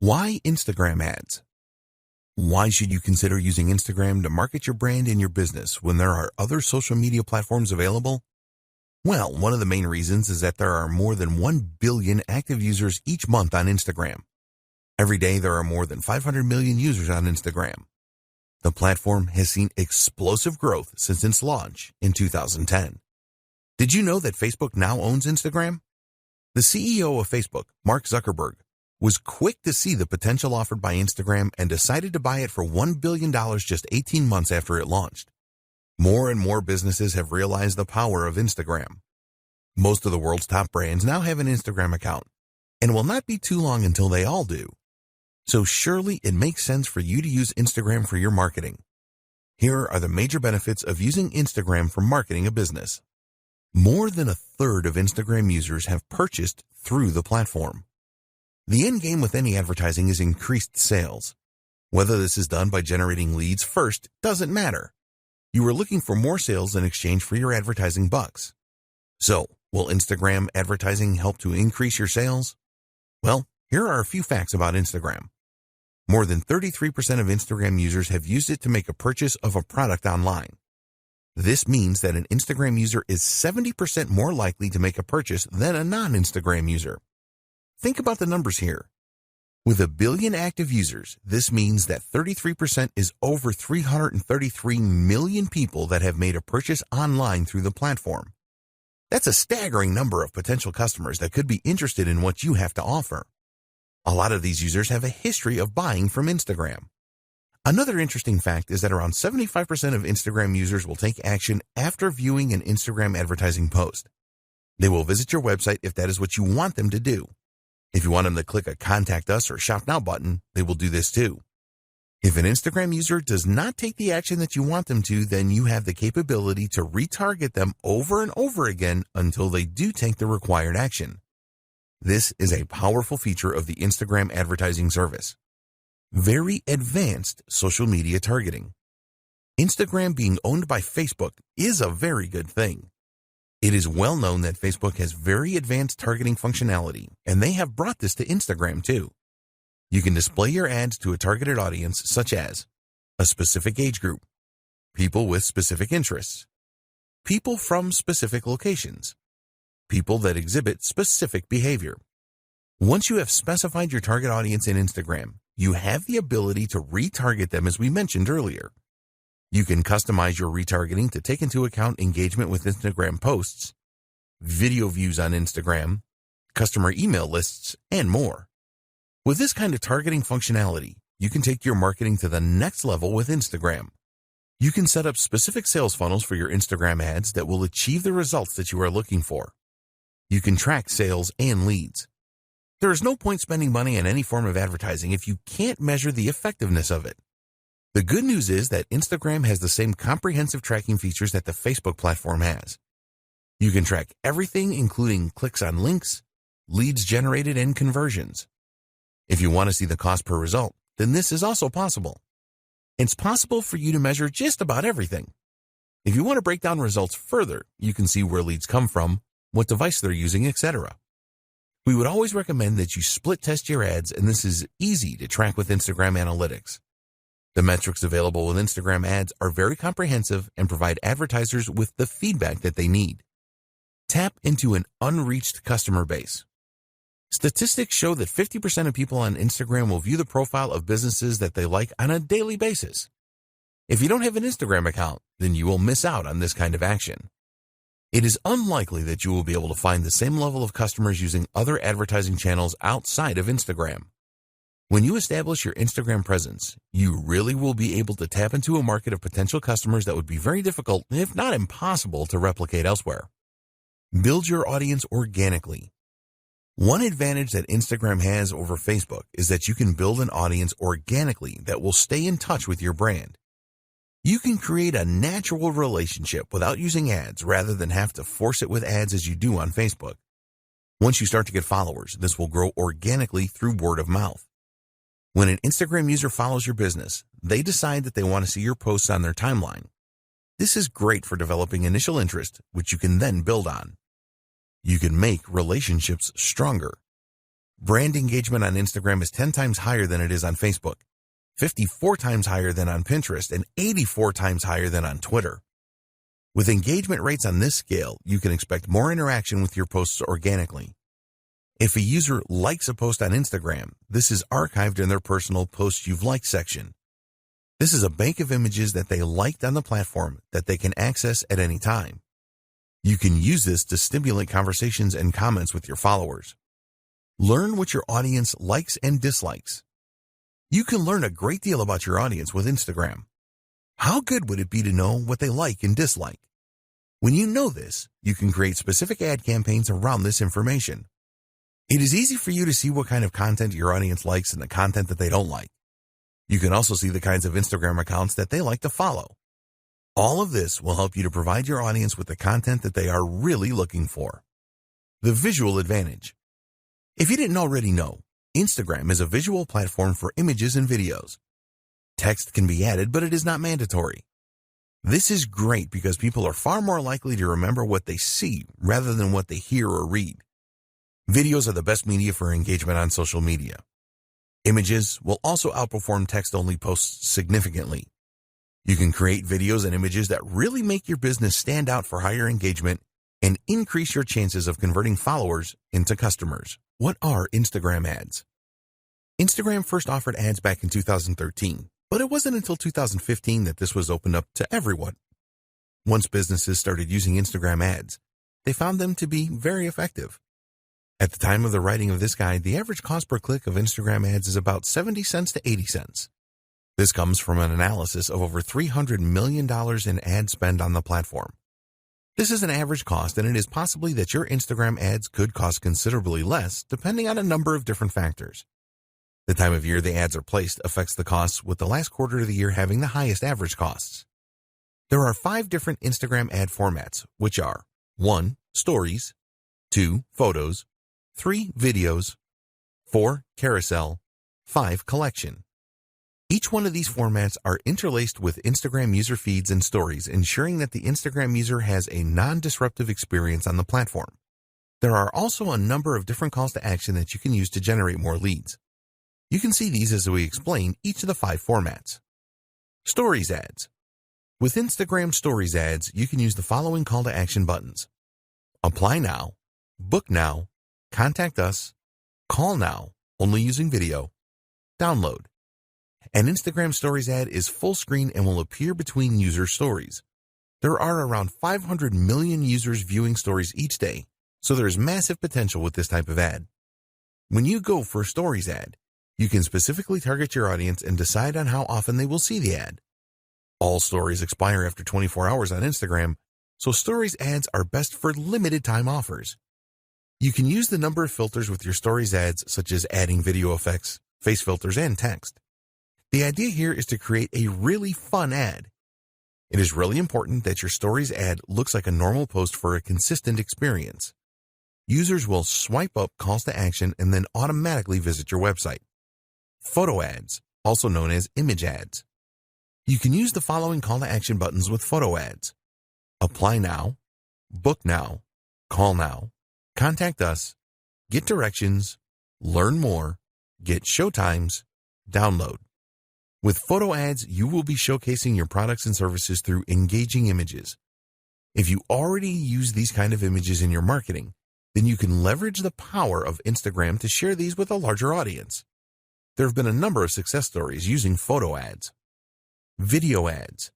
Why Instagram ads? Why should you consider using Instagram to market your brand and your business when there are other social media platforms available? Well, one of the main reasons is that there are more than 1 billion active users each month on Instagram. Every day there are more than 500 million users on Instagram. The platform has seen explosive growth since its launch in 2010. Did you know that Facebook now owns Instagram? The CEO of Facebook, Mark Zuckerberg, was quick to see the potential offered by Instagram and decided to buy it for $1 billion just 18 months after it launched. More and more businesses have realized the power of Instagram. Most of the world's top brands now have an Instagram account, and it will not be too long until they all do. So surely it makes sense for you to use Instagram for your marketing. Here are the major benefits of using Instagram for marketing a business. More than a third of Instagram users have purchased through the platform. The end game with any advertising is increased sales. Whether this is done by generating leads first doesn't matter. You are looking for more sales in exchange for your advertising bucks. So, will Instagram advertising help to increase your sales? Well, here are a few facts about Instagram. More than 33% of Instagram users have used it to make a purchase of a product online. This means that an Instagram user is 70% more likely to make a purchase than a non-Instagram user. Think about the numbers here. With 1 billion active users, this means that 33% is over 333 million people that have made a purchase online through the platform. That's a staggering number of potential customers that could be interested in what you have to offer. A lot of these users have a history of buying from Instagram. Another interesting fact is that around 75% of Instagram users will take action after viewing an Instagram advertising post. They will visit your website if that is what you want them to do. If you want them to click a Contact Us or Shop Now button, they will do this too. If an Instagram user does not take the action that you want them to, then you have the capability to retarget them over and over again until they do take the required action. This is a powerful feature of the Instagram advertising service. Very advanced social media targeting. Instagram being owned by Facebook is a very good thing. It is well known that Facebook has very advanced targeting functionality, and they have brought this to Instagram too. You can display your ads to a targeted audience such as a specific age group, people with specific interests, people from specific locations, people that exhibit specific behavior. Once you have specified your target audience in Instagram, you have the ability to retarget them as we mentioned earlier. You can customize your retargeting to take into account engagement with Instagram posts, video views on Instagram, customer email lists, and more. With this kind of targeting functionality, you can take your marketing to the next level with Instagram. You can set up specific sales funnels for your Instagram ads that will achieve the results that you are looking for. You can track sales and leads. There is no point spending money on any form of advertising if you can't measure the effectiveness of it. The good news is that Instagram has the same comprehensive tracking features that the Facebook platform has. You can track everything including clicks on links, leads generated, and conversions. If you want to see the cost per result, then this is also possible. It's possible for you to measure just about everything. If you want to break down results further, you can see where leads come from, what device they're using, etc. We would always recommend that you split test your ads, and this is easy to track with Instagram Analytics. The metrics available with Instagram ads are very comprehensive and provide advertisers with the feedback that they need. Tap into an unreached customer base. Statistics show that 50% of people on Instagram will view the profile of businesses that they like on a daily basis. If you don't have an Instagram account, then you will miss out on this kind of action. It is unlikely that you will be able to find the same level of customers using other advertising channels outside of Instagram. When you establish your Instagram presence, you really will be able to tap into a market of potential customers that would be very difficult, if not impossible, to replicate elsewhere. Build your audience organically. One advantage that Instagram has over Facebook is that you can build an audience organically that will stay in touch with your brand. You can create a natural relationship without using ads rather than have to force it with ads as you do on Facebook. Once you start to get followers, this will grow organically through word of mouth. When an Instagram user follows your business, they decide that they want to see your posts on their timeline. This is great for developing initial interest, which you can then build on. You can make relationships stronger. Brand engagement on Instagram is 10 times higher than it is on Facebook, 54 times higher than on Pinterest, and 84 times higher than on Twitter. With engagement rates on this scale, you can expect more interaction with your posts organically. If a user likes a post on Instagram, this is archived in their personal Posts You've Liked section. This is a bank of images that they liked on the platform that they can access at any time. You can use this to stimulate conversations and comments with your followers. Learn what your audience likes and dislikes. You can learn a great deal about your audience with Instagram. How good would it be to know what they like and dislike? When you know this, you can create specific ad campaigns around this information. It is easy for you to see what kind of content your audience likes and the content that they don't like. You can also see the kinds of Instagram accounts that they like to follow. All of this will help you to provide your audience with the content that they are really looking for. The visual advantage. If you didn't already know, Instagram is a visual platform for images and videos. Text can be added, but it is not mandatory. This is great because people are far more likely to remember what they see rather than what they hear or read. Videos are the best media for engagement on social media. Images will also outperform text-only posts significantly. You can create videos and images that really make your business stand out for higher engagement and increase your chances of converting followers into customers. What are Instagram ads? Instagram first offered ads back in 2013, but it wasn't until 2015 that this was opened up to everyone. Once businesses started using Instagram ads, they found them to be very effective. At the time of the writing of this guide, the average cost per click of Instagram ads is about 70 cents to 80 cents. This comes from an analysis of over $300 million in ad spend on the platform. This is an average cost, and it is possibly that your Instagram ads could cost considerably less depending on a number of different factors. The time of year the ads are placed affects the costs, with the last quarter of the year having the highest average costs. There are 5 different Instagram ad formats, which are 1. Stories, 2. Photos, 3. Videos, 4. Carousel, 5. Collection. Each one of these formats are interlaced with Instagram user feeds and stories, ensuring that the Instagram user has a non-disruptive experience on the platform. There are also a number of different calls to action that you can use to generate more leads. You can see these as we explain each of the 5 formats. Stories ads. With Instagram Stories ads, you can use the following call to action buttons: Apply now, Book now, Contact us, Call now, only using video, Download. An Instagram Stories ad is full screen and will appear between user stories. There are around 500 million users viewing stories each day, so there is massive potential with this type of ad. When you go for a Stories ad, you can specifically target your audience and decide on how often they will see the ad. All stories expire after 24 hours on Instagram, so Stories ads are best for limited time offers. You can use the number of filters with your Stories ads, such as adding video effects, face filters, and text. The idea here is to create a really fun ad. It is really important that your Stories ad looks like a normal post for a consistent experience. Users will swipe up calls to action and then automatically visit your website. Photo ads, also known as image ads. You can use the following call to action buttons with photo ads: Apply now, Book now, Call now, Contact us, Get directions, Learn more, Get showtimes, Download. With photo ads, you will be showcasing your products and services through engaging images. If you already use these kind of images in your marketing, then you can leverage the power of Instagram to share these with a larger audience. There have been a number of success stories using photo ads. Video ads.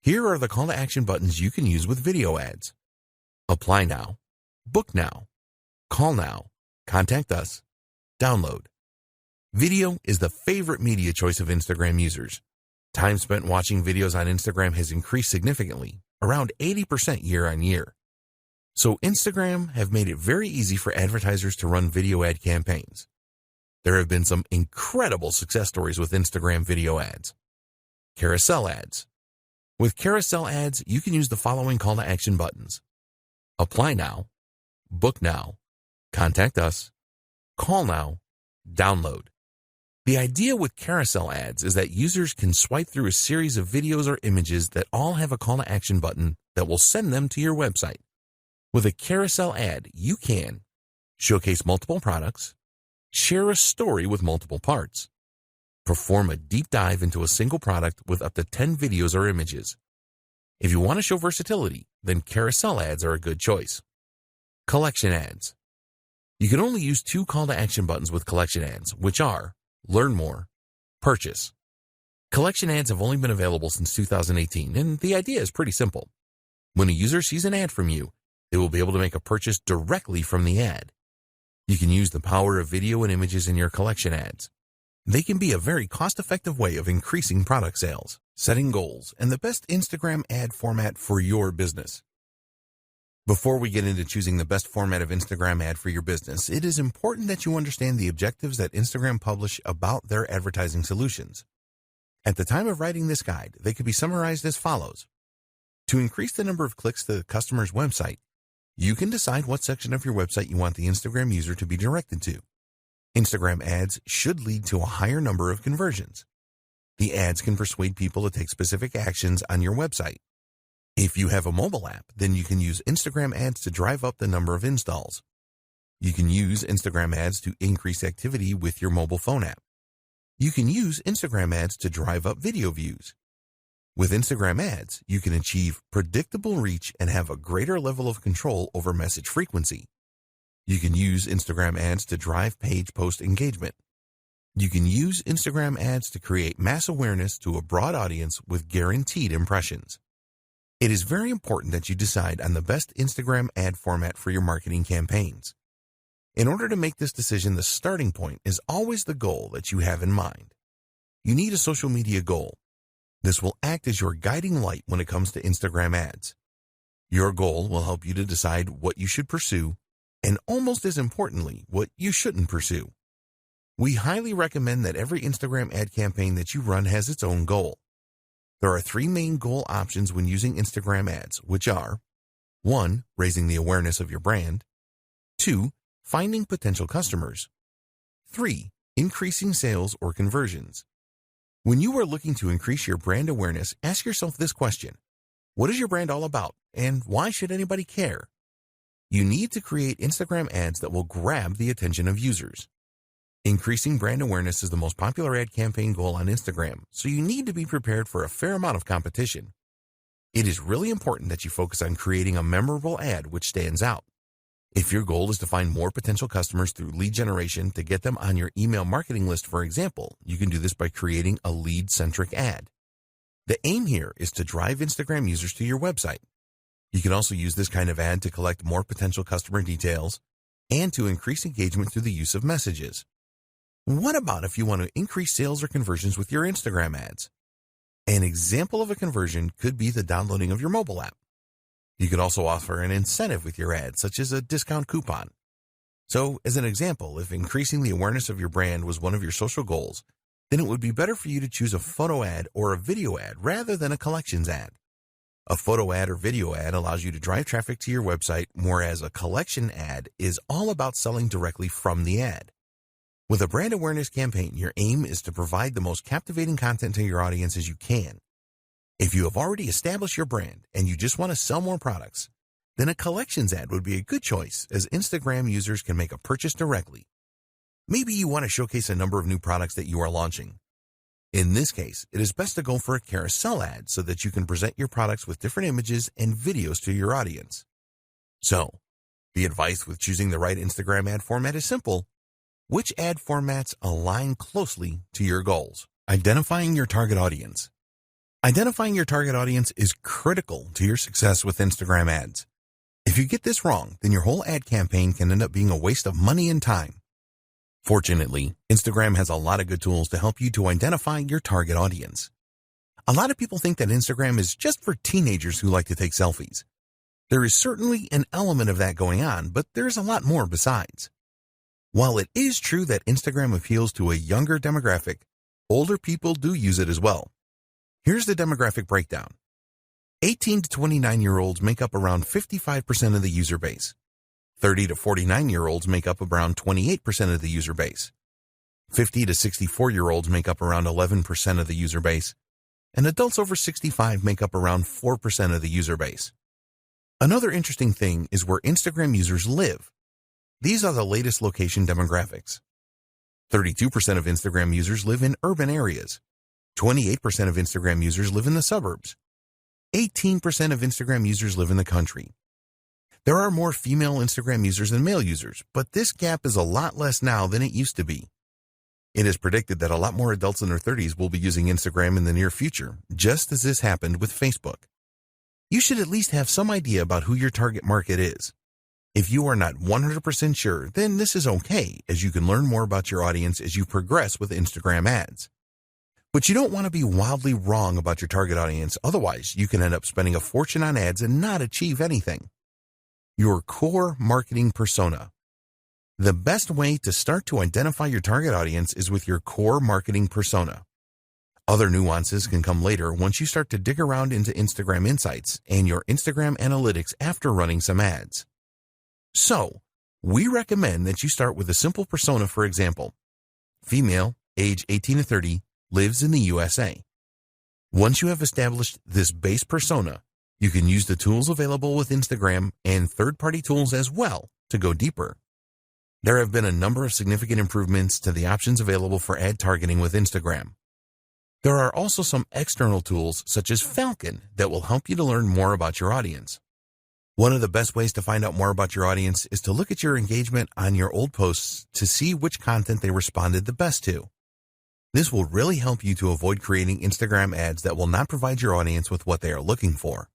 Here are the call to action buttons you can use with video ads: Apply now, Book now, Call now, Contact us, Download. Video is the favorite media choice of Instagram users. Time spent watching videos on Instagram has increased significantly, around 80% year on year. So Instagram have made it very easy for advertisers to run video ad campaigns. There have been some incredible success stories with Instagram video ads. Carousel ads. With carousel ads, you can use the following call to action buttons: Apply now, Book now, Contact us, Call now, Download. The idea with carousel ads is that users can swipe through a series of videos or images that all have a call to action button that will send them to your website. With a carousel ad, you can showcase multiple products, Share a story with multiple parts. Perform a deep dive into a single product with up to 10 videos or images. If you want to show versatility, then carousel ads are a good choice. Collection ads. You can only use 2 call to action buttons with collection ads, which are Learn More, Purchase. Collection ads have only been available since 2018, and the idea is pretty simple. When a user sees an ad from you, they will be able to make a purchase directly from the ad. You can use the power of video and images in your collection ads. They can be a very cost-effective way of increasing product sales, setting goals, and the best Instagram ad format for your business. Before we get into choosing the best format of Instagram ad for your business, it is important that you understand the objectives that Instagram publish about their advertising solutions. At the time of writing this guide, they could be summarized as follows. To increase the number of clicks to the customer's website, you can decide what section of your website you want the Instagram user to be directed to. Instagram ads should lead to a higher number of conversions. The ads can persuade people to take specific actions on your website. If you have a mobile app, then you can use Instagram ads to drive up the number of installs. You can use Instagram ads to increase activity with your mobile phone app. You can use Instagram ads to drive up video views. With Instagram ads, you can achieve predictable reach and have a greater level of control over message frequency. You can use Instagram ads to drive page post engagement. You can use Instagram ads to create mass awareness to a broad audience with guaranteed impressions. It is very important that you decide on the best Instagram ad format for your marketing campaigns. In order to make this decision, the starting point is always the goal that you have in mind. You need a social media goal. This will act as your guiding light when it comes to Instagram ads. Your goal will help you to decide what you should pursue, and almost as importantly, what you shouldn't pursue. We highly recommend that every Instagram ad campaign that you run has its own goal. There are 3 main goal options when using Instagram ads, which are 1. Raising the awareness of your brand. 2. Finding potential customers. 3. Increasing sales or conversions. When you are looking to increase your brand awareness, ask yourself this question. What is your brand all about, and why should anybody care? You need to create Instagram ads that will grab the attention of users. Increasing brand awareness is the most popular ad campaign goal on Instagram, so you need to be prepared for a fair amount of competition. It is really important that you focus on creating a memorable ad which stands out. If your goal is to find more potential customers through lead generation to get them on your email marketing list, for example, you can do this by creating a lead-centric ad. The aim here is to drive Instagram users to your website. You can also use this kind of ad to collect more potential customer details and to increase engagement through the use of messages. What about if you want to increase sales or conversions with your Instagram ads? An example of a conversion could be the downloading of your mobile app. You could also offer an incentive with your ad, such as a discount coupon. So, as an example, if increasing the awareness of your brand was one of your social goals, then it would be better for you to choose a photo ad or a video ad rather than a collections ad. A photo ad or video ad allows you to drive traffic to your website, whereas a collection ad is all about selling directly from the ad. With a brand awareness campaign, your aim is to provide the most captivating content to your audience as you can. If you have already established your brand and you just want to sell more products, then a collections ad would be a good choice as Instagram users can make a purchase directly. Maybe you want to showcase a number of new products that you are launching. In this case, it is best to go for a carousel ad so that you can present your products with different images and videos to your audience. So, the advice with choosing the right Instagram ad format is simple. Which ad formats align closely to your goals? Identifying your target audience. Identifying your target audience is critical to your success with Instagram ads. If you get this wrong, then your whole ad campaign can end up being a waste of money and time. Fortunately, Instagram has a lot of good tools to help you to identify your target audience. A lot of people think that Instagram is just for teenagers who like to take selfies. There is certainly an element of that going on, but there's a lot more besides. While it is true that Instagram appeals to a younger demographic, older people do use it as well. Here's the demographic breakdown. 18 to 29-year-olds make up around 55% of the user base. 30 to 49-year-olds make up around 28% of the user base. 50 to 64-year-olds make up around 11% of the user base. And adults over 65 make up around 4% of the user base. Another interesting thing is where Instagram users live. These are the latest location demographics. 32% of Instagram users live in urban areas. 28% of Instagram users live in the suburbs. 18% of Instagram users live in the country. There are more female Instagram users than male users, but this gap is a lot less now than it used to be. It is predicted that a lot more adults in their 30s will be using Instagram in the near future, just as this happened with Facebook. You should at least have some idea about who your target market is. If you are not 100% sure, then this is okay, as you can learn more about your audience as you progress with Instagram ads. But you don't want to be wildly wrong about your target audience, otherwise you can end up spending a fortune on ads and not achieve anything. Your core marketing persona. The best way to start to identify your target audience is with your core marketing persona. Other nuances can come later once you start to dig around into Instagram Insights and your Instagram Analytics after running some ads. So, we recommend that you start with a simple persona. For example, female, age 18 to 30, lives in the USA. Once you have established this base persona, you can use the tools available with Instagram and third-party tools as well to go deeper. There have been a number of significant improvements to the options available for ad targeting with Instagram. There are also some external tools such as Falcon that will help you to learn more about your audience. One of the best ways to find out more about your audience is to look at your engagement on your old posts to see which content they responded the best to. This will really help you to avoid creating Instagram ads that will not provide your audience with what they are looking for.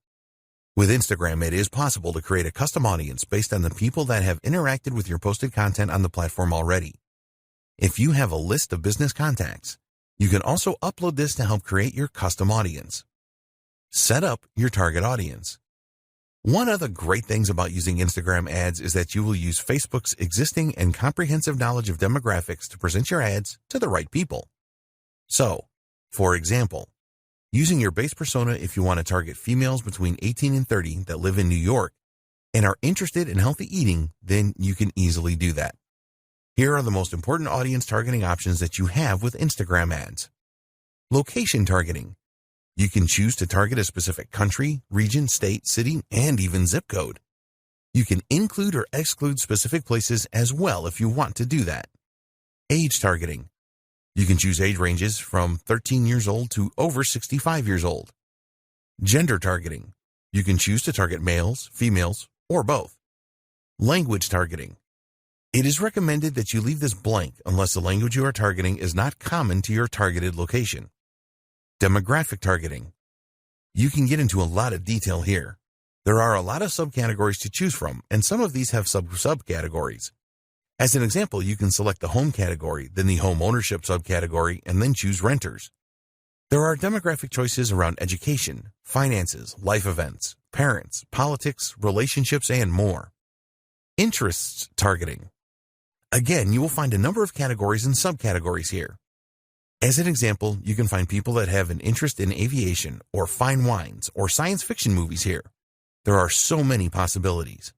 With Instagram, it is possible to create a custom audience based on the people that have interacted with your posted content on the platform already. If you have a list of business contacts, you can also upload this to help create your custom audience. Set up your target audience. One of the great things about using Instagram ads is that you will use Facebook's existing and comprehensive knowledge of demographics to present your ads to the right people. So, for example, using your base persona if you want to target females between 18 and 30 that live in New York and are interested in healthy eating, then you can easily do that. Here are the most important audience targeting options that you have with Instagram ads. Location targeting. You can choose to target a specific country, region, state, city, and even zip code. You can include or exclude specific places as well if you want to do that. Age targeting. You can choose age ranges from 13 years old to over 65 years old. Gender targeting. You can choose to target males, females, or both. Language targeting. It is recommended that you leave this blank unless the language you are targeting is not common to your targeted location. Demographic targeting. You can get into a lot of detail here. There are a lot of subcategories to choose from, and some of these have subcategories. As an example, you can select the home category, then the home ownership subcategory, and then choose renters. There are demographic choices around education, finances, life events, parents, politics, relationships, and more. Interests targeting. Again, you will find a number of categories and subcategories here. As an example, you can find people that have an interest in aviation or fine wines or science fiction movies here. There are so many possibilities.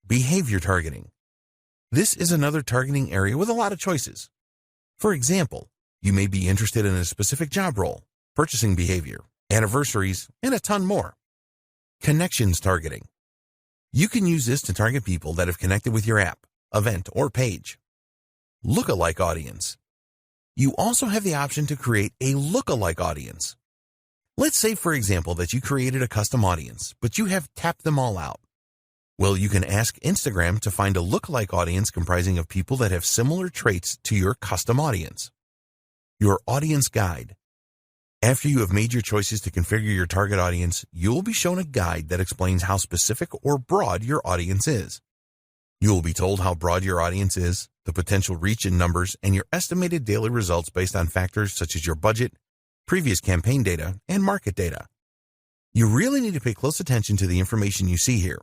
Behavior targeting. This is another targeting area with a lot of choices. For example, you may be interested in a specific job role, purchasing behavior, anniversaries, and a ton more. Connections targeting. You can use this to target people that have connected with your app, event, or page. Lookalike audience. You also have the option to create a lookalike audience. Let's say, for example, that you created a custom audience, but you have tapped them all out. Well, you can ask Instagram to find a lookalike audience comprising of people that have similar traits to your custom audience. Your audience guide. After you have made your choices to configure your target audience, you will be shown a guide that explains how specific or broad your audience is. You will be told how broad your audience is, the potential reach in numbers, and your estimated daily results based on factors such as your budget, previous campaign data, and market data. You really need to pay close attention to the information you see here.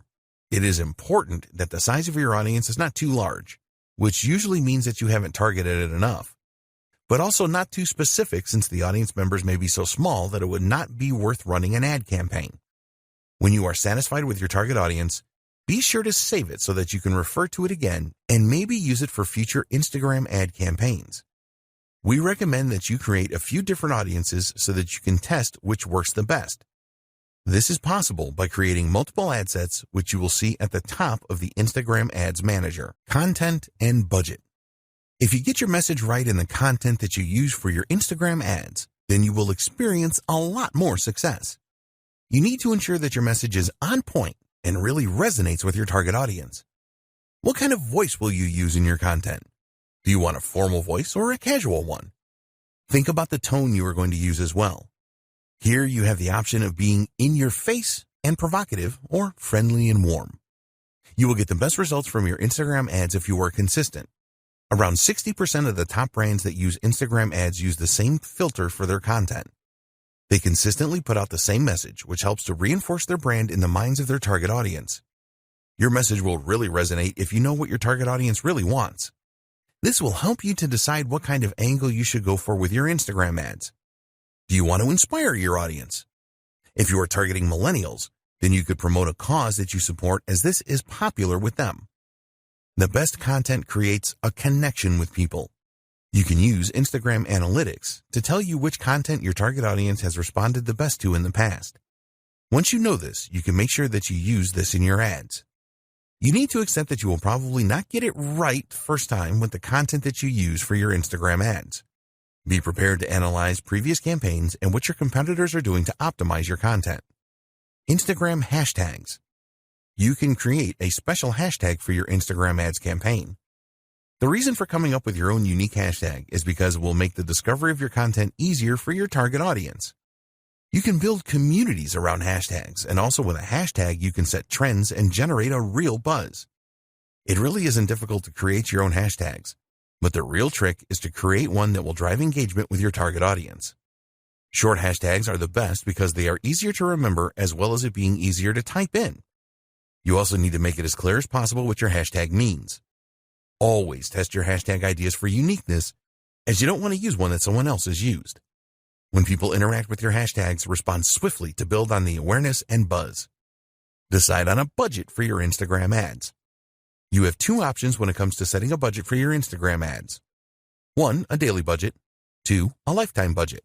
It is important that the size of your audience is not too large, which usually means that you haven't targeted it enough, but also not too specific since the audience members may be so small that it would not be worth running an ad campaign. When you are satisfied with your target audience, be sure to save it so that you can refer to it again and maybe use it for future Instagram ad campaigns. We recommend that you create a few different audiences so that you can test which works the best. This is possible by creating multiple ad sets, which you will see at the top of the Instagram Ads Manager. Content and budget. If you get your message right in the content that you use for your Instagram ads, then you will experience a lot more success. You need to ensure that your message is on point and really resonates with your target audience. What kind of voice will you use in your content? Do you want a formal voice or a casual one? Think about the tone you are going to use as well. Here you have the option of being in your face and provocative or friendly and warm. You will get the best results from your Instagram ads if you are consistent. Around 60% of the top brands that use Instagram ads use the same filter for their content. They consistently put out the same message, which helps to reinforce their brand in the minds of their target audience. Your message will really resonate if you know what your target audience really wants. This will help you to decide what kind of angle you should go for with your Instagram ads. Do you want to inspire your audience? If you are targeting millennials, then you could promote a cause that you support, as this is popular with them. The best content creates a connection with people. You can use Instagram Analytics to tell you which content your target audience has responded the best to in the past. Once you know this, you can make sure that you use this in your ads. You need to accept that you will probably not get it right first time with the content that you use for your Instagram ads. Be prepared to analyze previous campaigns and what your competitors are doing to optimize your content. Instagram hashtags. You can create a special hashtag for your Instagram ads campaign. The reason for coming up with your own unique hashtag is because it will make the discovery of your content easier for your target audience. You can build communities around hashtags, and also with a hashtag you can set trends and generate a real buzz. It really isn't difficult to create your own hashtags, but the real trick is to create one that will drive engagement with your target audience. Short hashtags are the best because they are easier to remember as well as it being easier to type in. You also need to make it as clear as possible what your hashtag means. Always test your hashtag ideas for uniqueness, as you don't want to use one that someone else has used. When people interact with your hashtags, respond swiftly to build on the awareness and buzz. Decide on a budget for your Instagram ads. You have two options when it comes to setting a budget for your Instagram ads. 1, a daily budget. 2, a lifetime budget.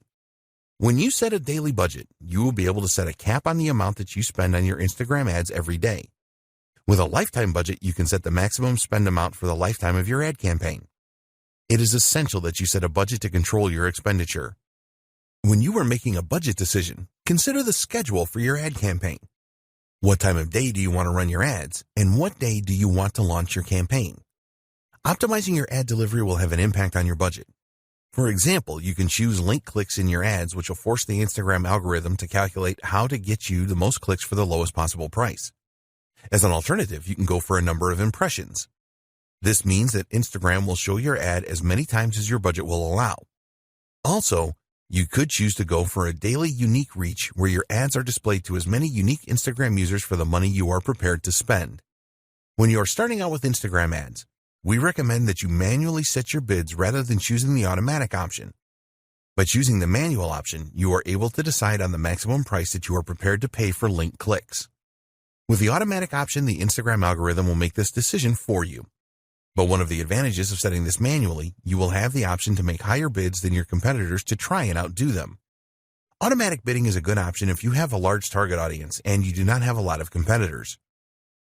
When you set a daily budget, you will be able to set a cap on the amount that you spend on your Instagram ads every day. With a lifetime budget, you can set the maximum spend amount for the lifetime of your ad campaign. It is essential that you set a budget to control your expenditure. When you are making a budget decision, consider the schedule for your ad campaign. What time of day do you want to run your ads, and what day do you want to launch your campaign? Optimizing your ad delivery will have an impact on your budget. For example, you can choose link clicks in your ads, which will force the Instagram algorithm to calculate how to get you the most clicks for the lowest possible price. As an alternative, you can go for a number of impressions. This means that Instagram will show your ad as many times as your budget will allow. Also, you could choose to go for a daily unique reach where your ads are displayed to as many unique Instagram users for the money you are prepared to spend. When you are starting out with Instagram ads, we recommend that you manually set your bids rather than choosing the automatic option. By choosing the manual option, you are able to decide on the maximum price that you are prepared to pay for link clicks. With the automatic option, the Instagram algorithm will make this decision for you. But one of the advantages of setting this manually, you will have the option to make higher bids than your competitors to try and outdo them. Automatic bidding is a good option if you have a large target audience and you do not have a lot of competitors.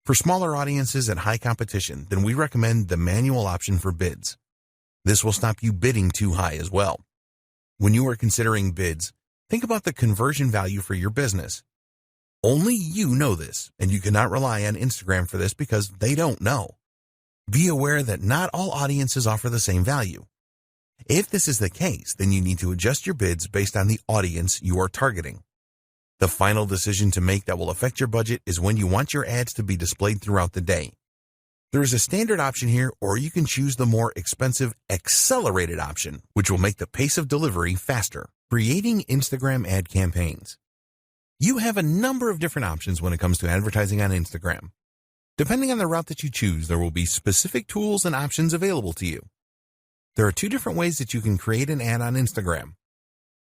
For smaller audiences and high competition, then we recommend the manual option for bids. This will stop you bidding too high as well. When you are considering bids, think about the conversion value for your business. Only you know this, and you cannot rely on Instagram for this because they don't know. Be aware that not all audiences offer the same value. If this is the case, then you need to adjust your bids based on the audience you are targeting. The final decision to make that will affect your budget is when you want your ads to be displayed throughout the day. There is a standard option here, or you can choose the more expensive accelerated option, which will make the pace of delivery faster. Creating Instagram ad campaigns. You have a number of different options when it comes to advertising on Instagram. Depending on the route that you choose, there will be specific tools and options available to you. There are 2 different ways that you can create an ad on Instagram.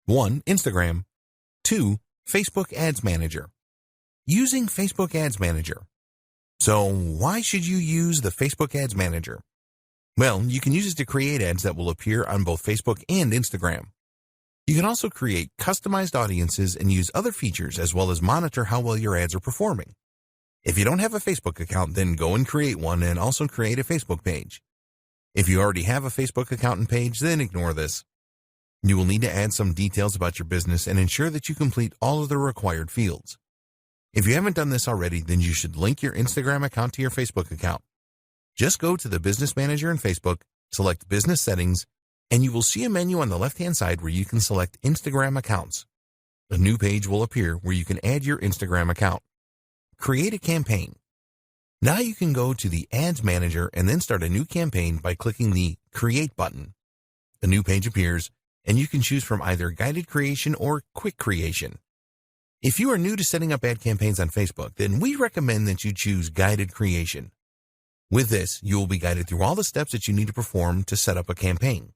1, Instagram. 2, Facebook Ads Manager. Using Facebook Ads Manager. So why should you use the Facebook Ads Manager? Well, you can use it to create ads that will appear on both Facebook and Instagram. You can also create customized audiences and use other features as well as monitor how well your ads are performing. If you don't have a Facebook account, then go and create one and also create a Facebook page. If you already have a Facebook account and page, then ignore this. You will need to add some details about your business and ensure that you complete all of the required fields. If you haven't done this already, then you should link your Instagram account to your Facebook account. Just go to the Business Manager in Facebook, select Business Settings, and you will see a menu on the left-hand side where you can select Instagram accounts. A new page will appear where you can add your Instagram account. Create a campaign. Now you can go to the Ads Manager and then start a new campaign by clicking the Create button. A new page appears, and you can choose from either guided creation or quick creation. If you are new to setting up ad campaigns on Facebook, then we recommend that you choose guided creation. With this, you will be guided through all the steps that you need to perform to set up a campaign.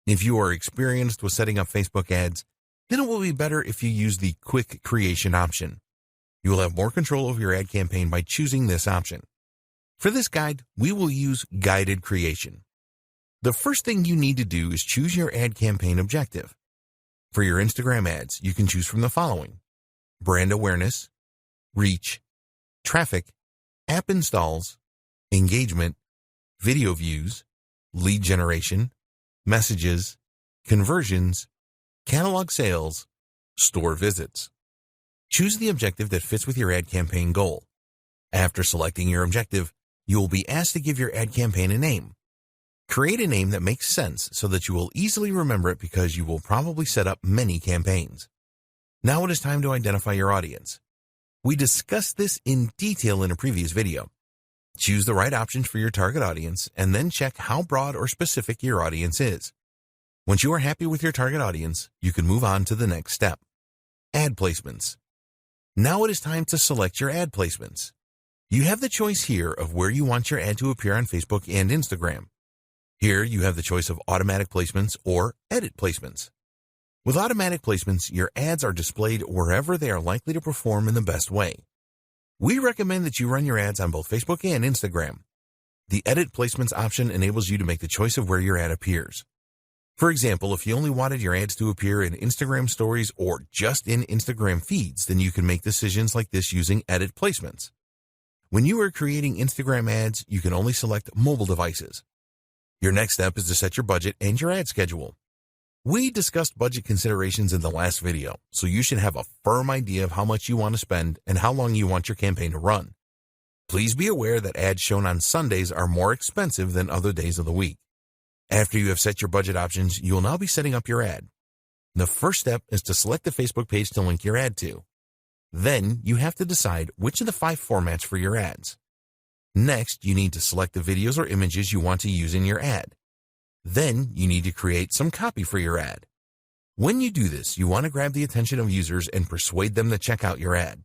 If you are experienced with setting up Facebook ads, then it will be better if you use the quick creation option. You will have more control over your ad campaign by choosing this option. For this guide, we will use guided creation. The first thing you need to do is choose your ad campaign objective. For your Instagram ads, you can choose from the following: brand awareness, reach, traffic, app installs, engagement, video views, lead generation, messages, conversions, catalog sales, store visits. Choose the objective that fits with your ad campaign goal. After selecting your objective, you will be asked to give your ad campaign a name. Create a name that makes sense so that you will easily remember it because you will probably set up many campaigns. Now it is time to identify your audience. We discussed this in detail in a previous video. Choose the right options for your target audience and then check how broad or specific your audience is. Once you are happy with your target audience, you can move on to the next step: ad placements. Now it is time to select your ad placements. You have the choice here of where you want your ad to appear on Facebook and Instagram. Here you have the choice of automatic placements or edit placements. With automatic placements, your ads are displayed wherever they are likely to perform in the best way. We recommend that you run your ads on both Facebook and Instagram. The edit placements option enables you to make the choice of where your ad appears. For example, if you only wanted your ads to appear in Instagram stories or just in Instagram feeds, then you can make decisions like this using edit placements. When you are creating Instagram ads, you can only select mobile devices. Your next step is to set your budget and your ad schedule. We discussed budget considerations in the last video, so you should have a firm idea of how much you want to spend and how long you want your campaign to run. Please be aware that ads shown on Sundays are more expensive than other days of the week. After you have set your budget options, you will now be setting up your ad. The first step is to select the Facebook page to link your ad to. Then you have to decide which of the 5 formats for your ads. Next, you need to select the videos or images you want to use in your ad. Then you need to create some copy for your ad. When you do this, you want to grab the attention of users and persuade them to check out your ad.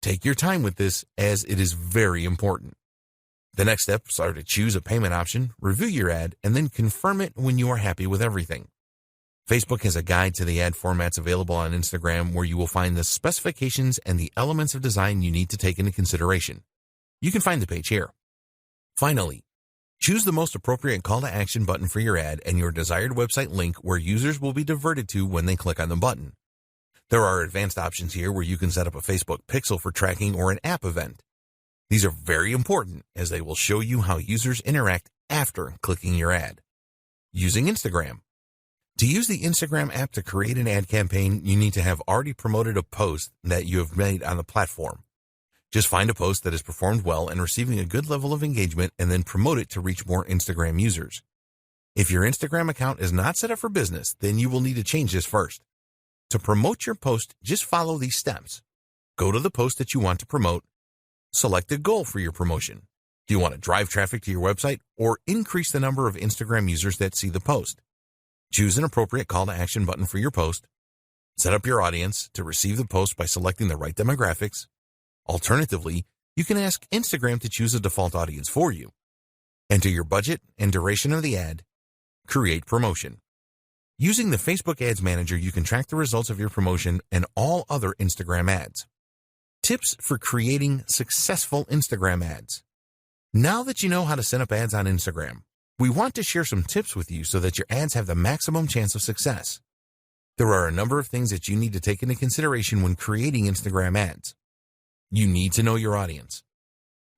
Take your time with this, as it is very important. The next steps are to choose a payment option, review your ad, and then confirm it when you are happy with everything. Facebook has a guide to the ad formats available on Instagram where you will find the specifications and the elements of design you need to take into consideration. You can find the page here. Finally, choose the most appropriate call to action button for your ad and your desired website link where users will be diverted to when they click on the button. There are advanced options here where you can set up a Facebook pixel for tracking or an app event. These are very important as they will show you how users interact after clicking your ad. Using Instagram. To use the Instagram app to create an ad campaign, you need to have already promoted a post that you have made on the platform. Just find a post that has performed well and receiving a good level of engagement and then promote it to reach more Instagram users. If your Instagram account is not set up for business, then you will need to change this first. To promote your post, just follow these steps. Go to the post that you want to promote. Select a goal for your promotion. Do you want to drive traffic to your website or increase the number of Instagram users that see the post? Choose an appropriate call to action button for your post. Set up your audience to receive the post by selecting the right demographics. Alternatively, you can ask Instagram to choose a default audience for you. Enter your budget and duration of the ad. Create promotion. Using the Facebook Ads Manager, you can track the results of your promotion and all other Instagram ads. Tips for creating successful Instagram ads. Now that you know how to set up ads on Instagram, we want to share some tips with you so that your ads have the maximum chance of success. There are a number of things that you need to take into consideration when creating Instagram ads. You need to know your audience.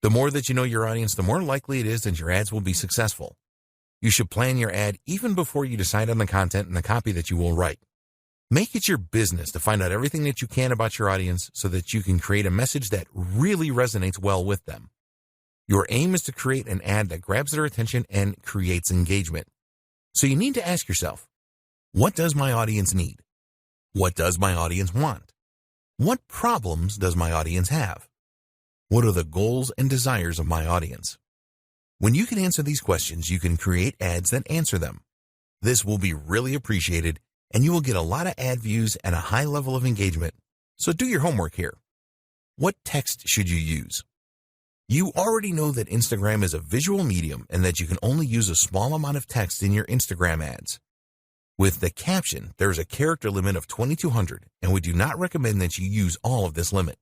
The more that you know your audience, the more likely it is that your ads will be successful. You should plan your ad even before you decide on the content and the copy that you will write. Make it your business to find out everything that you can about your audience so that you can create a message that really resonates well with them. Your aim is to create an ad that grabs their attention and creates engagement. So you need to ask yourself, what does my audience need? What does my audience want? What problems does my audience have? What are the goals and desires of my audience? When you can answer these questions, you can create ads that answer them. This will be really appreciated, and you will get a lot of ad views and a high level of engagement. So do your homework here. What text should you use? You already know that Instagram is a visual medium and that you can only use a small amount of text in your Instagram ads. With the caption, there is a character limit of 2,200, and we do not recommend that you use all of this limit.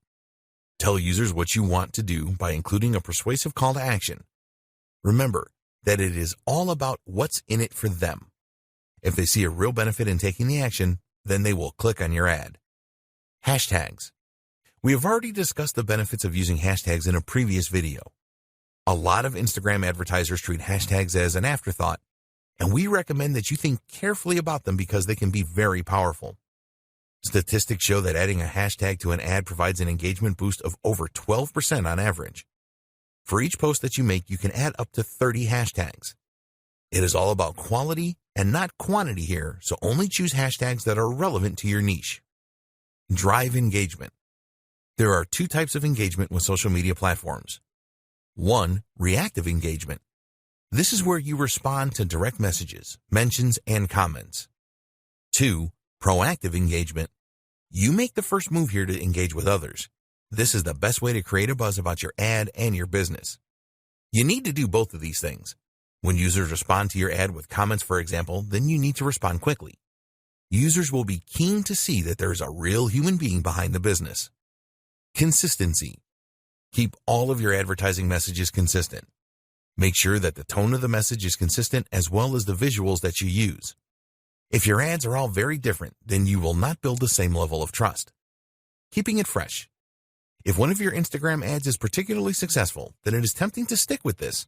Tell users what you want to do by including a persuasive call to action. Remember that it is all about what's in it for them. If they see a real benefit in taking the action, then they will click on your ad. Hashtags. We have already discussed the benefits of using hashtags in a previous video. A lot of Instagram advertisers treat hashtags as an afterthought, and we recommend that you think carefully about them because they can be very powerful. Statistics show that adding a hashtag to an ad provides an engagement boost of over 12% on average. For each post that you make, you can add up to 30 hashtags. It is all about quality and not quantity here, so only choose hashtags that are relevant to your niche. Drive engagement. There are two types of engagement with social media platforms. 1. Reactive engagement. This is where you respond to direct messages, mentions, and comments. 2. Proactive engagement. You make the first move here to engage with others. This is the best way to create a buzz about your ad and your business. You need to do both of these things. When users respond to your ad with comments, for example, then you need to respond quickly. Users will be keen to see that there is a real human being behind the business. Consistency. Keep all of your advertising messages consistent. Make sure that the tone of the message is consistent as well as the visuals that you use. If your ads are all very different, then you will not build the same level of trust. Keeping it fresh. If one of your Instagram ads is particularly successful, then it is tempting to stick with this.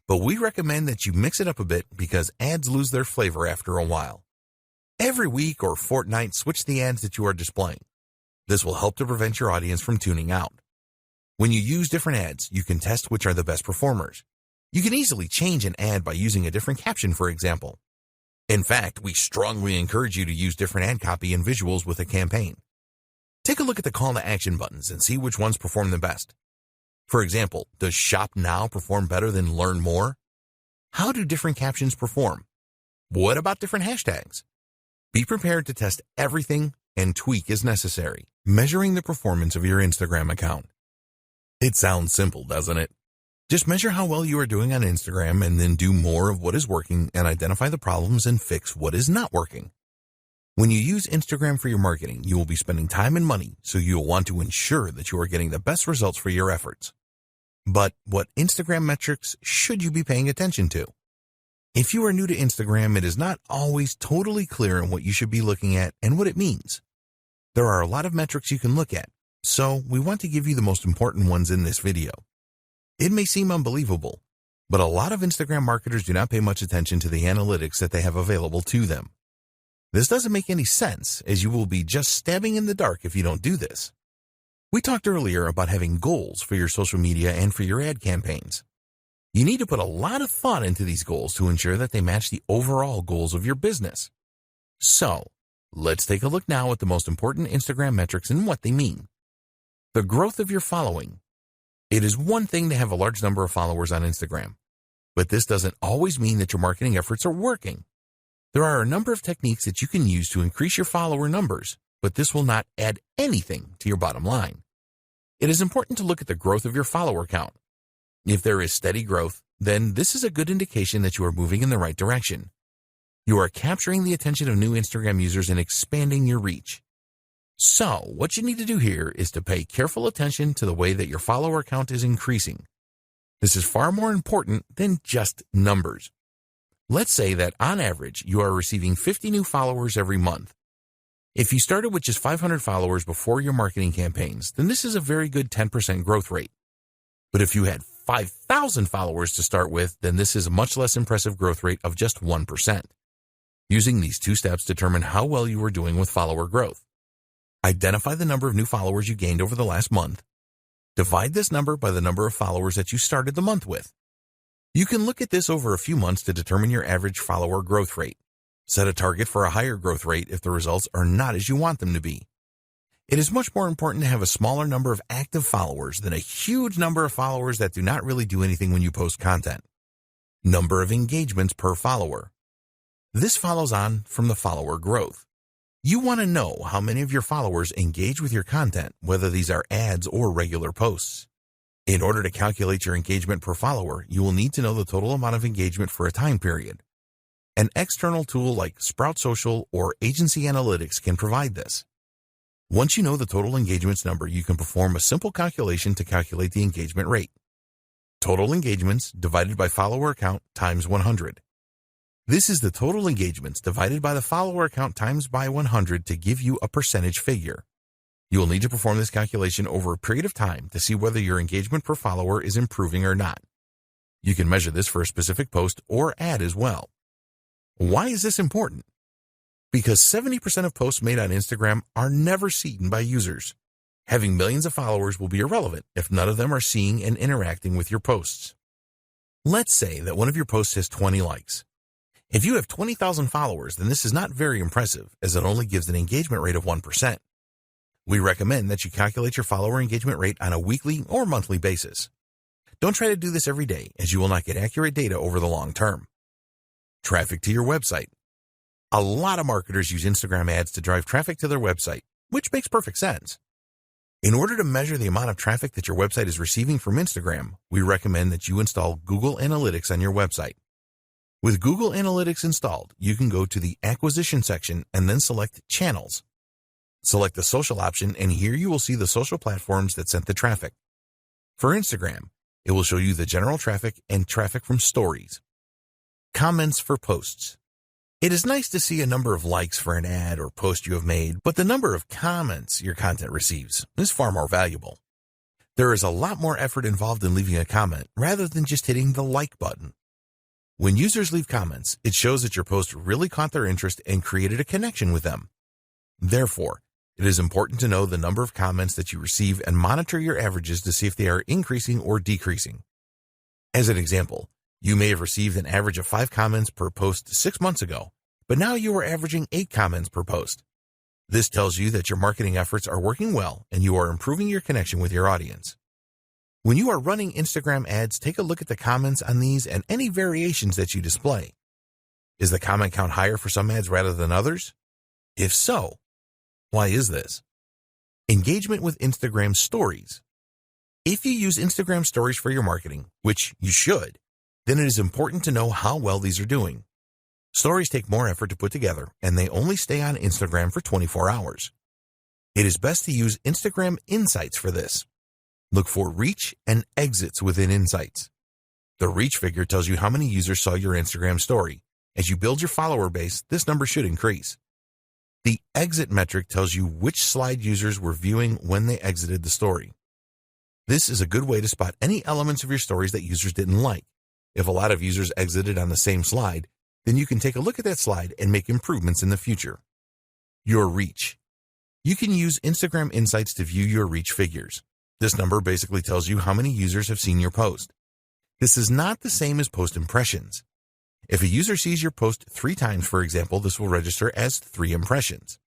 But we recommend that you mix it up a bit because ads lose their flavor after a while. Every week or fortnight, switch the ads that you are displaying. This will help to prevent your audience from tuning out. When you use different ads, you can test which are the best performers. You can easily change an ad by using a different caption, for example. In fact, we strongly encourage you to use different ad copy and visuals with a campaign. Take a look at the call to action buttons and see which ones perform the best. For example, does Shop Now perform better than Learn More? How do different captions perform? What about different hashtags? Be prepared to test everything and tweak as necessary. Measuring the performance of your Instagram account. It sounds simple, doesn't it? Just measure how well you are doing on Instagram and then do more of what is working and identify the problems and fix what is not working. When you use Instagram for your marketing, you will be spending time and money, so you will want to ensure that you are getting the best results for your efforts. But what Instagram metrics should you be paying attention to? If you are new to Instagram, it is not always totally clear on what you should be looking at and what it means. There are a lot of metrics you can look at, so we want to give you the most important ones in this video. It may seem unbelievable, but a lot of Instagram marketers do not pay much attention to the analytics that they have available to them. This doesn't make any sense, as you will be just stabbing in the dark if you don't do this. We talked earlier about having goals for your social media and for your ad campaigns. You need to put a lot of thought into these goals to ensure that they match the overall goals of your business. So, let's take a look now at the most important Instagram metrics and what they mean. The growth of your following. It is one thing to have a large number of followers on Instagram, but this doesn't always mean that your marketing efforts are working. There are a number of techniques that you can use to increase your follower numbers, but this will not add anything to your bottom line. It is important to look at the growth of your follower count. If there is steady growth, then this is a good indication that you are moving in the right direction. You are capturing the attention of new Instagram users and expanding your reach. So, what you need to do here is to pay careful attention to the way that your follower count is increasing. This is far more important than just numbers. Let's say that on average, you are receiving 50 new followers every month. If you started with just 500 followers before your marketing campaigns, then this is a very good 10% growth rate. But if you had 5,000 followers to start with, then this is a much less impressive growth rate of just 1%. Using these two steps, determine how well you are doing with follower growth. Identify the number of new followers you gained over the last month. Divide this number by the number of followers that you started the month with. You can look at this over a few months to determine your average follower growth rate. Set a target for a higher growth rate if the results are not as you want them to be. It is much more important to have a smaller number of active followers than a huge number of followers that do not really do anything when you post content. Number of engagements per follower. This follows on from the follower growth. You want to know how many of your followers engage with your content, whether these are ads or regular posts. In order to calculate your engagement per follower, you will need to know the total amount of engagement for a time period. An external tool like Sprout Social or Agency Analytics can provide this. Once you know the total engagements number, you can perform a simple calculation to calculate the engagement rate. Total engagements divided by follower count times 100. This is the total engagements divided by the follower count times by 100 to give you a percentage figure. You will need to perform this calculation over a period of time to see whether your engagement per follower is improving or not. You can measure this for a specific post or ad as well. Why is this important? Because 70% of posts made on Instagram are never seen by users. Having millions of followers will be irrelevant if none of them are seeing and interacting with your posts. Let's say that one of your posts has 20 likes. If you have 20,000 followers, then this is not very impressive, as it only gives an engagement rate of 1%. We recommend that you calculate your follower engagement rate on a weekly or monthly basis. Don't try to do this every day, as you will not get accurate data over the long term. Traffic to your website. A lot of marketers use Instagram ads to drive traffic to their website, which makes perfect sense. In order to measure the amount of traffic that your website is receiving from Instagram, we recommend that you install Google Analytics on your website. With Google Analytics installed, you can go to the Acquisition section and then select Channels. Select the Social option, and here you will see the social platforms that sent the traffic. For Instagram, it will show you the general traffic and traffic from stories. Comments for posts. It is nice to see a number of likes for an ad or post you have made, but the number of comments your content receives is far more valuable. There is a lot more effort involved in leaving a comment rather than just hitting the like button. When users leave comments, it shows that your post really caught their interest and created a connection with them. Therefore, it is important to know the number of comments that you receive and monitor your averages to see if they are increasing or decreasing. As an example, you may have received an average of 5 comments per post 6 months ago, but now you are averaging 8 comments per post. This tells you that your marketing efforts are working well and you are improving your connection with your audience. When you are running Instagram ads, take a look at the comments on these and any variations that you display. Is the comment count higher for some ads rather than others? If so, why is this? Engagement with Instagram Stories. If you use Instagram Stories for your marketing, which you should, then it is important to know how well these are doing. Stories take more effort to put together, and they only stay on Instagram for 24 hours. It is best to use Instagram Insights for this. Look for reach and exits within Insights. The reach figure tells you how many users saw your Instagram story. As you build your follower base, this number should increase. The exit metric tells you which slide users were viewing when they exited the story. This is a good way to spot any elements of your stories that users didn't like. If a lot of users exited on the same slide, then you can take a look at that slide and make improvements in the future. Your reach. You can use Instagram Insights to view your reach figures. This number basically tells you how many users have seen your post. This is not the same as post impressions. If a user sees your post 3 times, for example, this will register as 3 impressions.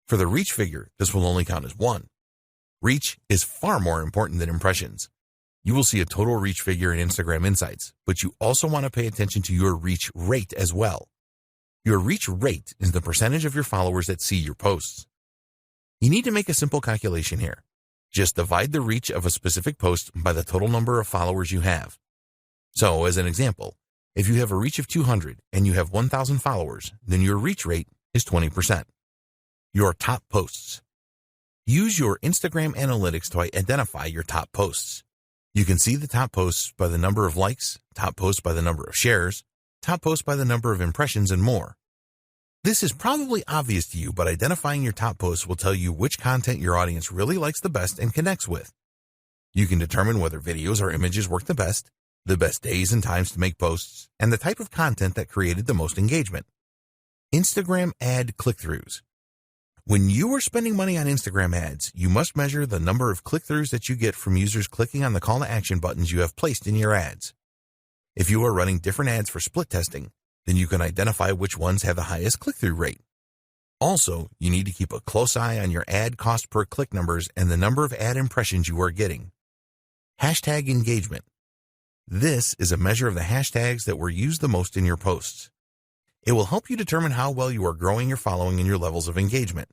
For the reach figure, this will only count as 1. Reach is far more important than impressions. You will see a total reach figure in Instagram Insights, but you also want to pay attention to your reach rate as well. Your reach rate is the percentage of your followers that see your posts. You need to make a simple calculation here. Just divide the reach of a specific post by the total number of followers you have. So, as an example, if you have a reach of 200 and you have 1,000 followers, then your reach rate is 20%. Your top posts. Use your Instagram Analytics to identify your top posts. You can see the top posts by the number of likes, top posts by the number of shares, top posts by the number of impressions, and more. This is probably obvious to you, but identifying your top posts will tell you which content your audience really likes the best and connects with. You can determine whether videos or images work the best days and times to make posts, and the type of content that created the most engagement. Instagram ad click-throughs. When you are spending money on Instagram ads, you must measure the number of click-throughs that you get from users clicking on the call to action buttons you have placed in your ads. If you are running different ads for split testing, then you can identify which ones have the highest click-through rate. Also, you need to keep a close eye on your ad cost per click numbers and the number of ad impressions you are getting. Hashtag engagement. This is a measure of the hashtags that were used the most in your posts. It will help you determine how well you are growing your following and your levels of engagement.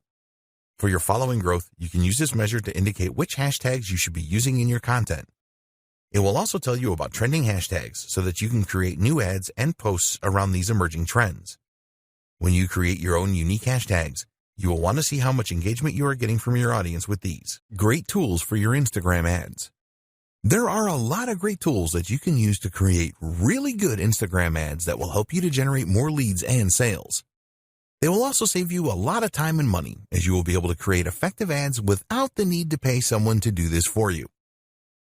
For your following growth, you can use this measure to indicate which hashtags you should be using in your content. It will also tell you about trending hashtags so that you can create new ads and posts around these emerging trends. When you create your own unique hashtags, you will want to see how much engagement you are getting from your audience with these. Great tools for your Instagram ads. There are a lot of great tools that you can use to create really good Instagram ads that will help you to generate more leads and sales. They will also save you a lot of time and money, as you will be able to create effective ads without the need to pay someone to do this for you.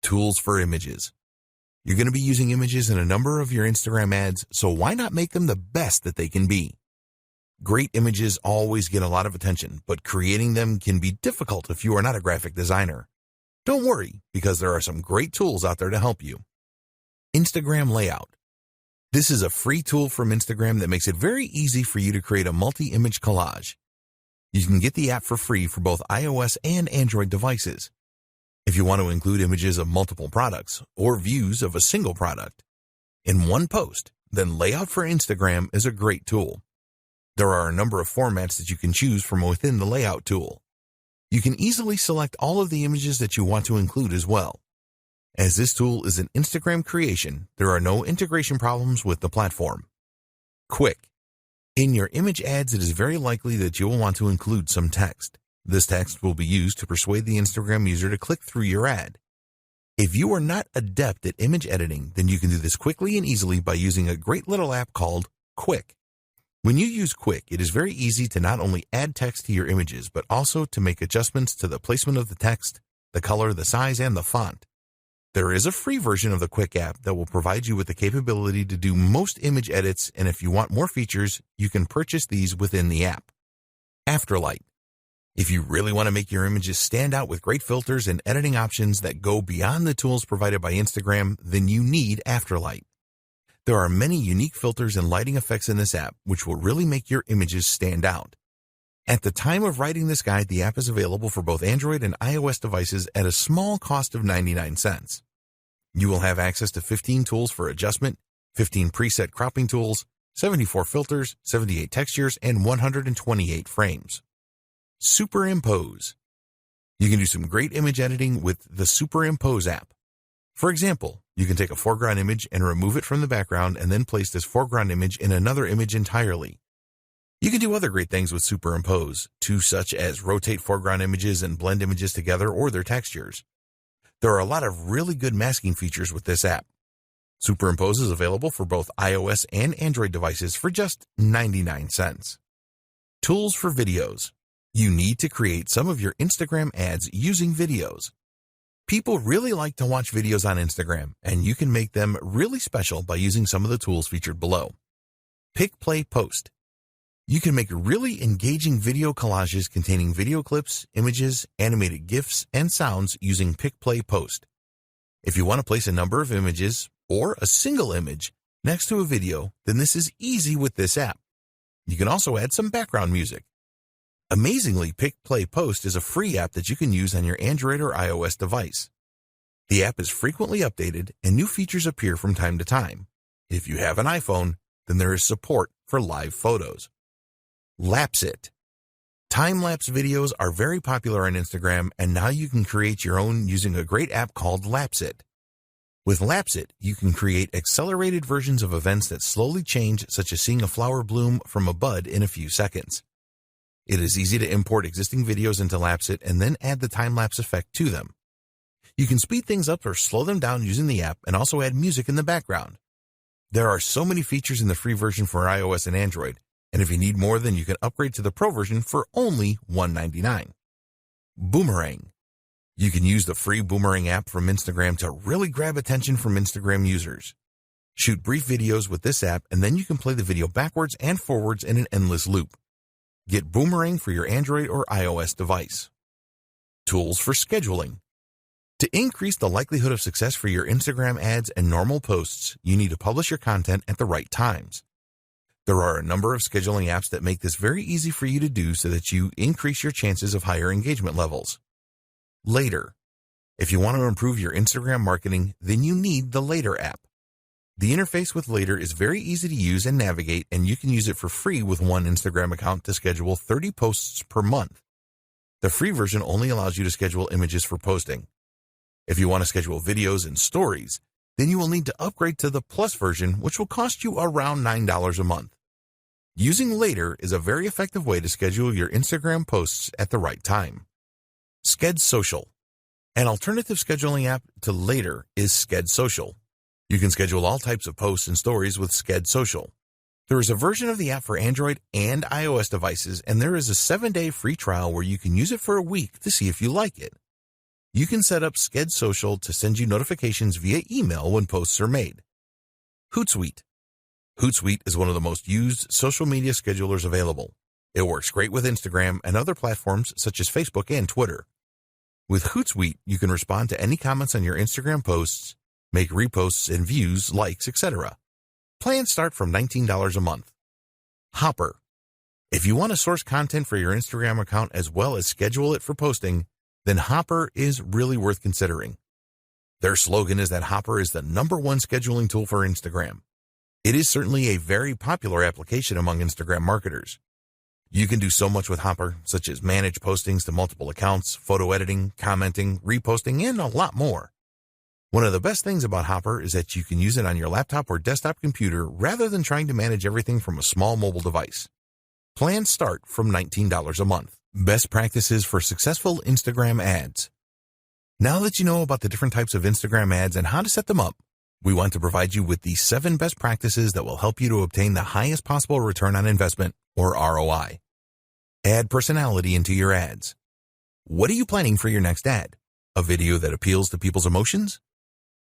Tools for images. You're going to be using images in a number of your Instagram ads, so why not make them the best that they can be? Great images always get a lot of attention, but creating them can be difficult if you are not a graphic designer. Don't worry, because there are some great tools out there to help you. Instagram Layout. This is a free tool from Instagram that makes it very easy for you to create a multi-image collage. You can get the app for free for both iOS and Android devices. If you want to include images of multiple products or views of a single product in one post, then Layout for Instagram is a great tool. There are a number of formats that you can choose from within the Layout tool. You can easily select all of the images that you want to include as well. As this tool is an Instagram creation, there are no integration problems with the platform. Quick. In your image ads, it is very likely that you will want to include some text. This text will be used to persuade the Instagram user to click through your ad. If you are not adept at image editing, then you can do this quickly and easily by using a great little app called Quick. When you use Quick, it is very easy to not only add text to your images, but also to make adjustments to the placement of the text, the color, the size, and the font. There is a free version of the Quick app that will provide you with the capability to do most image edits, and if you want more features, you can purchase these within the app. Afterlight. If you really want to make your images stand out with great filters and editing options that go beyond the tools provided by Instagram, then you need Afterlight. There are many unique filters and lighting effects in this app which will really make your images stand out. At the time of writing this guide, the app is available for both Android and iOS devices at a small cost of 99 cents. You will have access to 15 tools for adjustment, 15 preset cropping tools, 74 filters, 78 textures, and 128 frames. Superimpose. You can do some great image editing with the Superimpose app. For example, you can take a foreground image and remove it from the background and then place this foreground image in another image entirely. You can do other great things with Superimpose, too, such as rotate foreground images and blend images together or their textures. There are a lot of really good masking features with this app. Superimpose is available for both iOS and Android devices for just 99 cents. Tools for videos. You need to create some of your Instagram ads using videos. People really like to watch videos on Instagram, and you can make them really special by using some of the tools featured below. Pick, Play, Post. You can make really engaging video collages containing video clips, images, animated GIFs, and sounds using Pick, Play, Post. If you want to place a number of images, or a single image, next to a video, then this is easy with this app. You can also add some background music. Amazingly, Pick, Play, Post is a free app that you can use on your Android or iOS device. The app is frequently updated and new features appear from time to time. If you have an iPhone, then there is support for live photos. Lapsit. Time-lapse videos are very popular on Instagram, and now you can create your own using a great app called Lapsit. With Lapsit, you can create accelerated versions of events that slowly change, such as seeing a flower bloom from a bud in a few seconds. It is easy to import existing videos into Lapsit and then add the time-lapse effect to them. You can speed things up or slow them down using the app and also add music in the background. There are so many features in the free version for iOS and Android, and if you need more, then you can upgrade to the Pro version for only $199. Boomerang. You can use the free Boomerang app from Instagram to really grab attention from Instagram users. Shoot brief videos with this app, and then you can play the video backwards and forwards in an endless loop. Get Boomerang for your Android or iOS device. Tools for scheduling. To increase the likelihood of success for your Instagram ads and normal posts, you need to publish your content at the right times. There are a number of scheduling apps that make this very easy for you to do so that you increase your chances of higher engagement levels. Later. If you want to improve your Instagram marketing, then you need the Later app. The interface with Later is very easy to use and navigate, and you can use it for free with one Instagram account to schedule 30 posts per month. The free version only allows you to schedule images for posting. If you want to schedule videos and stories, then you will need to upgrade to the Plus version, which will cost you around $9 a month. Using Later is a very effective way to schedule your Instagram posts at the right time. Sked Social. An alternative scheduling app to Later is Sked Social. You can schedule all types of posts and stories with Sked Social. There is a version of the app for Android and iOS devices, and there is a 7-day free trial where you can use it for a week to see if you like it. You can set up Sked Social to send you notifications via email when posts are made. Hootsuite. Hootsuite is one of the most used social media schedulers available. It works great with Instagram and other platforms such as Facebook and Twitter. With Hootsuite, you can respond to any comments on your Instagram posts, make reposts and views, likes, etc. Plans start from $19 a month. Hopper. If you want to source content for your Instagram account as well as schedule it for posting, then Hopper is really worth considering. Their slogan is that Hopper is the #1 scheduling tool for Instagram. It is certainly a very popular application among Instagram marketers. You can do so much with Hopper, such as manage postings to multiple accounts, photo editing, commenting, reposting, and a lot more. One of the best things about Hopper is that you can use it on your laptop or desktop computer rather than trying to manage everything from a small mobile device. Plans start from $19 a month. Best practices for successful Instagram ads. Now that you know about the different types of Instagram ads and how to set them up, we want to provide you with the 7 best practices that will help you to obtain the highest possible return on investment, or ROI. Add personality into your ads. What are you planning for your next ad? A video that appeals to people's emotions?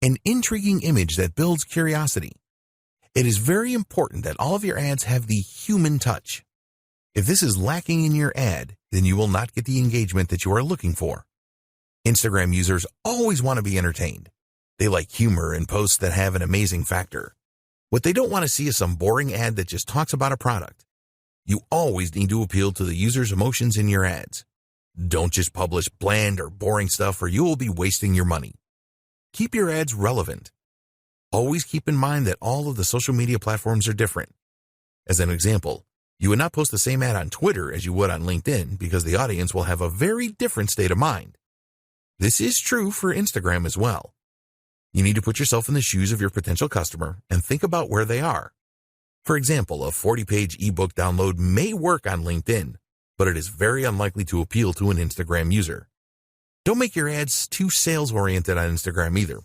An intriguing image that builds curiosity. It is very important that all of your ads have the human touch. If this is lacking in your ad, then you will not get the engagement that you are looking for. Instagram users always want to be entertained. They like humor and posts that have an amazing factor. What they don't want to see is some boring ad that just talks about a product. You always need to appeal to the user's emotions in your ads. Don't just publish bland or boring stuff or you will be wasting your money. Keep your ads relevant. Always keep in mind that all of the social media platforms are different. As an example, you would not post the same ad on Twitter as you would on LinkedIn because the audience will have a very different state of mind. This is true for Instagram as well. You need to put yourself in the shoes of your potential customer and think about where they are. For example, a 40-page ebook download may work on LinkedIn, but it is very unlikely to appeal to an Instagram user. Don't make your ads too sales-oriented on Instagram either.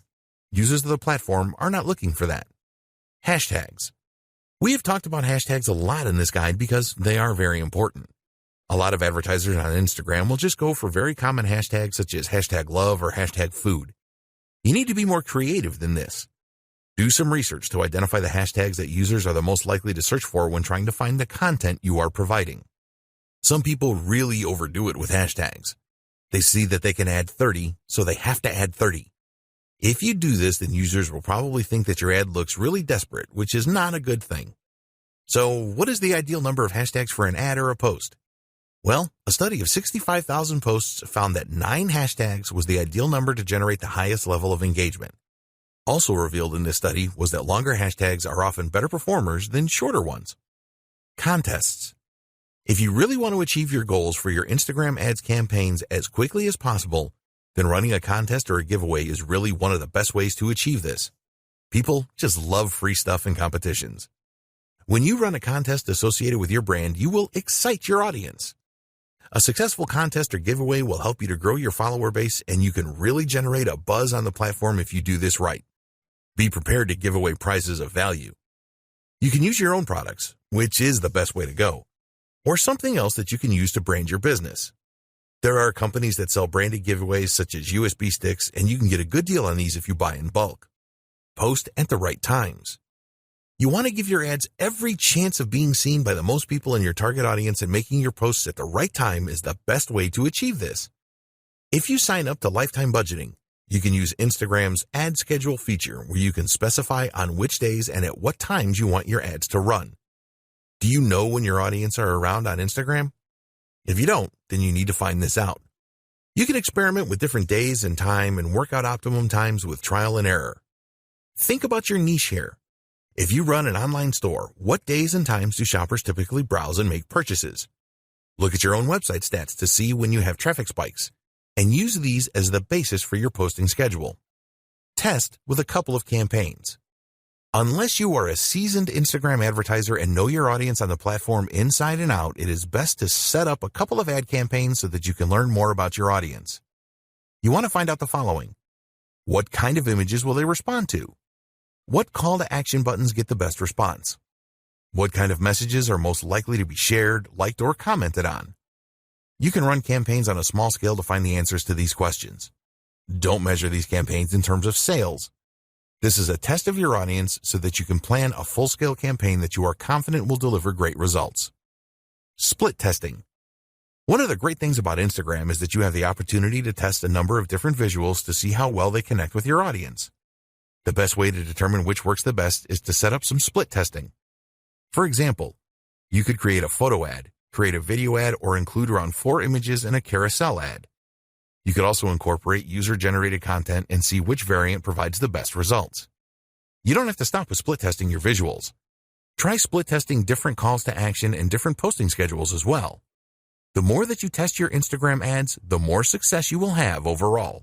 Users of the platform are not looking for that. Hashtags. We have talked about hashtags a lot in this guide because they are very important. A lot of advertisers on Instagram will just go for very common hashtags such as hashtag love or hashtag food. You need to be more creative than this. Do some research to identify the hashtags that users are the most likely to search for when trying to find the content you are providing. Some people really overdo it with hashtags. They see that they can add 30, so they have to add 30. If you do this, then users will probably think that your ad looks really desperate, which is not a good thing. So, what is the ideal number of hashtags for an ad or a post? Well, a study of 65,000 posts found that 9 hashtags was the ideal number to generate the highest level of engagement. Also revealed in this study was that longer hashtags are often better performers than shorter ones. Contests. If you really want to achieve your goals for your Instagram ads campaigns as quickly as possible, then running a contest or a giveaway is really one of the best ways to achieve this. People just love free stuff and competitions. When you run a contest associated with your brand, you will excite your audience. A successful contest or giveaway will help you to grow your follower base, and you can really generate a buzz on the platform if you do this right. Be prepared to give away prizes of value. You can use your own products, which is the best way to go, or something else that you can use to brand your business. There are companies that sell branded giveaways such as USB sticks, and you can get a good deal on these if you buy in bulk. Post at the right times. You want to give your ads every chance of being seen by the most people in your target audience, and making your posts at the right time is the best way to achieve this. If you sign up to Lifetime Budgeting, you can use Instagram's ad schedule feature where you can specify on which days and at what times you want your ads to run. Do you know when your audience are around on Instagram? If you don't, then you need to find this out. You can experiment with different days and time and work out optimum times with trial and error. Think about your niche here. If you run an online store, what days and times do shoppers typically browse and make purchases? Look at your own website stats to see when you have traffic spikes, and use these as the basis for your posting schedule. Test with a couple of campaigns. Unless you are a seasoned Instagram advertiser and know your audience on the platform inside and out, it is best to set up a couple of ad campaigns so that you can learn more about your audience. You want to find out the following. What kind of images will they respond to? What call to action buttons get the best response? What kind of messages are most likely to be shared, liked, or commented on? You can run campaigns on a small scale to find the answers to these questions. Don't measure these campaigns in terms of sales. This is a test of your audience so that you can plan a full-scale campaign that you are confident will deliver great results. Split testing. One of the great things about Instagram is that you have the opportunity to test a number of different visuals to see how well they connect with your audience. The best way to determine which works the best is to set up some split testing. For example, you could create a photo ad, create a video ad, or include around 4 images in a carousel ad. You could also incorporate user-generated content and see which variant provides the best results. You don't have to stop with split testing your visuals. Try split testing different calls to action and different posting schedules as well. The more that you test your Instagram ads, the more success you will have overall.